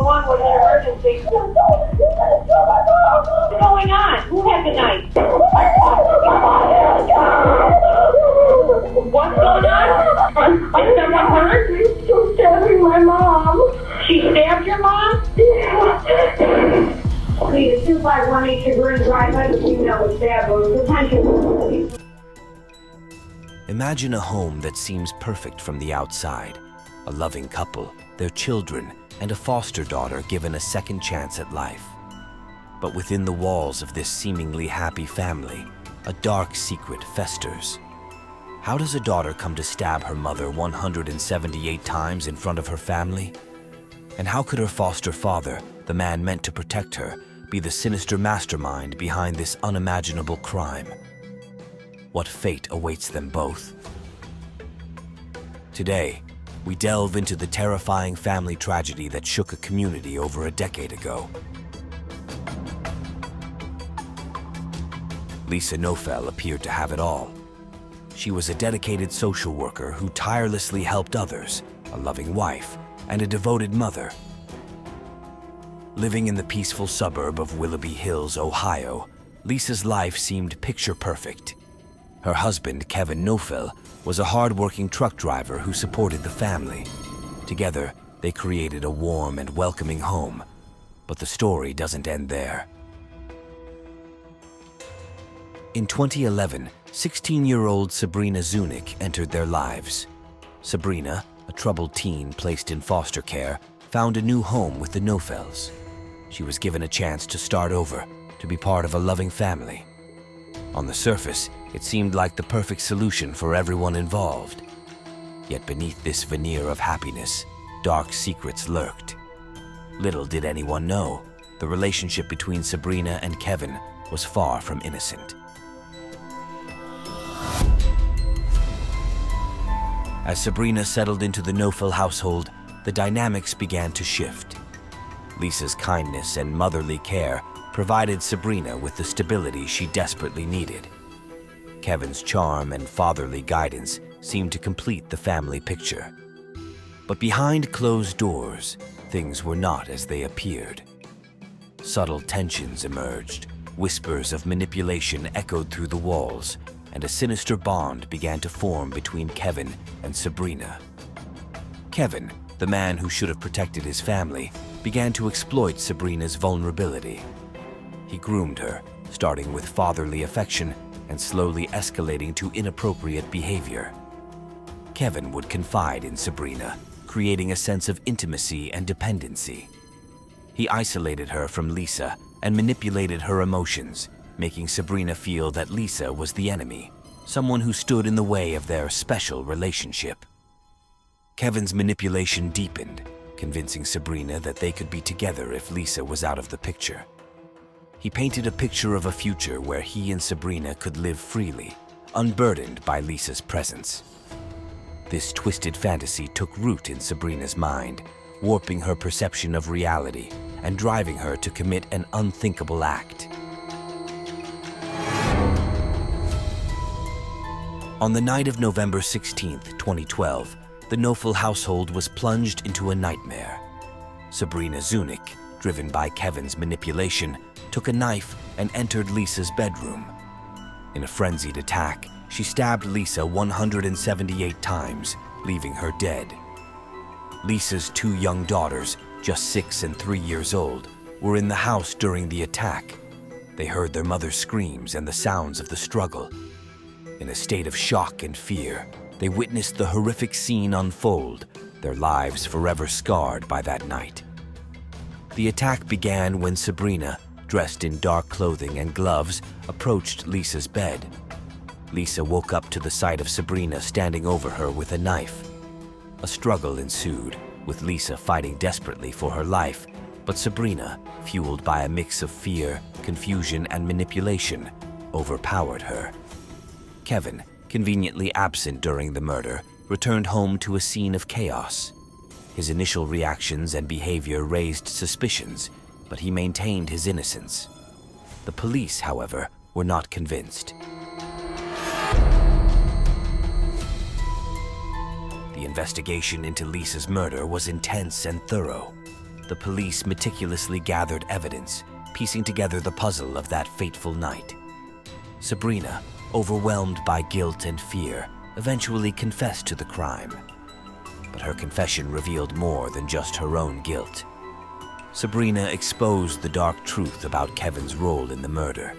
911 was an emergency. What's going on? Who had the knife? What's going on? Is someone hurt? She's stabbing my mom. She stabbed your mom? Yeah. Please, 251 Chagrin Drive, let us know it's bad, but attention. Imagine a home that seems perfect from the outside. A loving couple, their children, and a foster daughter given a second chance at life. But within the walls of this seemingly happy family, a dark secret festers. How does a daughter come to stab her mother 178 times in front of her family? And how could her foster father, the man meant to protect her, be the sinister mastermind behind this unimaginable crime? What fate awaits them both? Today, we delve into the terrifying family tragedy that shook a community over a decade ago. Lisa Knoefel appeared to have it all. She was a dedicated social worker who tirelessly helped others, a loving wife, and a devoted mother. Living in the peaceful suburb of Willoughby Hills, Ohio, Lisa's life seemed picture perfect. Her husband, Kevin Knoefel, was a hard-working truck driver who supported the family. Together, they created a warm and welcoming home. But the story doesn't end there. In 2011, 16-year-old Sabrina Zunich entered their lives. Sabrina, a troubled teen placed in foster care, found a new home with the Knoefels. She was given a chance to start over, to be part of a loving family. On the surface, it seemed like the perfect solution for everyone involved. Yet beneath this veneer of happiness, dark secrets lurked. Little did anyone know, the relationship between Sabrina and Kevin was far from innocent. As Sabrina settled into the Knoefel household, the dynamics began to shift. Lisa's kindness and motherly care provided Sabrina with the stability she desperately needed. Kevin's charm and fatherly guidance seemed to complete the family picture. But behind closed doors, things were not as they appeared. Subtle tensions emerged, whispers of manipulation echoed through the walls, and a sinister bond began to form between Kevin and Sabrina. Kevin, the man who should have protected his family, began to exploit Sabrina's vulnerability. He groomed her, starting with fatherly affection and slowly escalating to inappropriate behavior. Kevin would confide in Sabrina, creating a sense of intimacy and dependency. He isolated her from Lisa and manipulated her emotions, making Sabrina feel that Lisa was the enemy, someone who stood in the way of their special relationship. Kevin's manipulation deepened, convincing Sabrina that they could be together if Lisa was out of the picture. He painted a picture of a future where he and Sabrina could live freely, unburdened by Lisa's presence. This twisted fantasy took root in Sabrina's mind, warping her perception of reality and driving her to commit an unthinkable act. On the night of November 16, 2012, the Knoefel household was plunged into a nightmare. Sabrina Zunich, driven by Kevin's manipulation, took a knife and entered Lisa's bedroom. In a frenzied attack, she stabbed Lisa 178 times, leaving her dead. Lisa's two young daughters, just 6 and 3 years old, were in the house during the attack. They heard their mother's screams and the sounds of the struggle. In a state of shock and fear, they witnessed the horrific scene unfold, their lives forever scarred by that night. The attack began when Sabrina, dressed in dark clothing and gloves, approached Lisa's bed. Lisa woke up to the sight of Sabrina standing over her with a knife. A struggle ensued, with Lisa fighting desperately for her life, but Sabrina, fueled by a mix of fear, confusion, and manipulation, overpowered her. Kevin, conveniently absent during the murder, returned home to a scene of chaos. His initial reactions and behavior raised suspicions, but he maintained his innocence. The police, however, were not convinced. The investigation into Lisa's murder was intense and thorough. the police meticulously gathered evidence, piecing together the puzzle of that fateful night. Sabrina, overwhelmed by guilt and fear, eventually confessed to the crime. But her confession revealed more than just her own guilt. Sabrina exposed the dark truth about Kevin's role in the murder.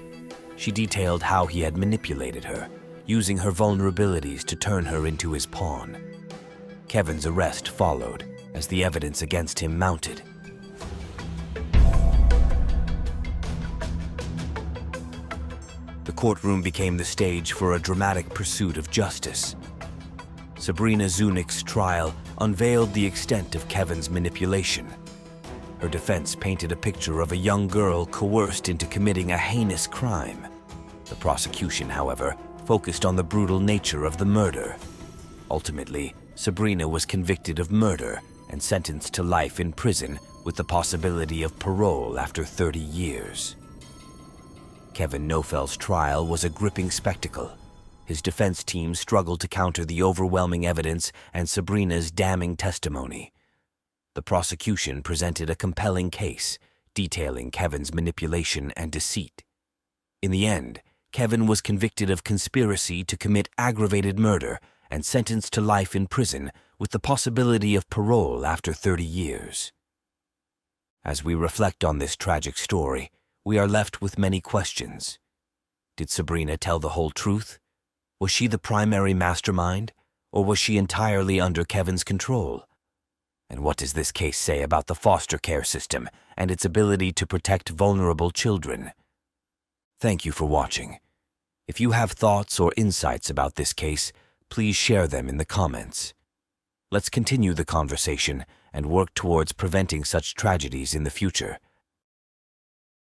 She detailed how he had manipulated her, using her vulnerabilities to turn her into his pawn. Kevin's arrest followed as the evidence against him mounted. The courtroom became the stage for a dramatic pursuit of justice. Sabrina Zunich's trial unveiled the extent of Kevin's manipulation. Her defense painted a picture of a young girl coerced into committing a heinous crime. The prosecution, however, focused on the brutal nature of the murder. Ultimately, Sabrina was convicted of murder and sentenced to life in prison with the possibility of parole after 30 years. Kevin Knoefel's trial was a gripping spectacle. His defense team struggled to counter the overwhelming evidence and Sabrina's damning testimony. The prosecution presented a compelling case, detailing Kevin's manipulation and deceit. In the end, Kevin was convicted of conspiracy to commit aggravated murder and sentenced to life in prison with the possibility of parole after 30 years. As we reflect on this tragic story, we are left with many questions. Did Sabrina tell the whole truth? Was she the primary mastermind, or was she entirely under Kevin's control? And what does this case say about the foster care system and its ability to protect vulnerable children? Thank you for watching. If you have thoughts or insights about this case, please share them in the comments. Let's continue the conversation and work towards preventing such tragedies in the future.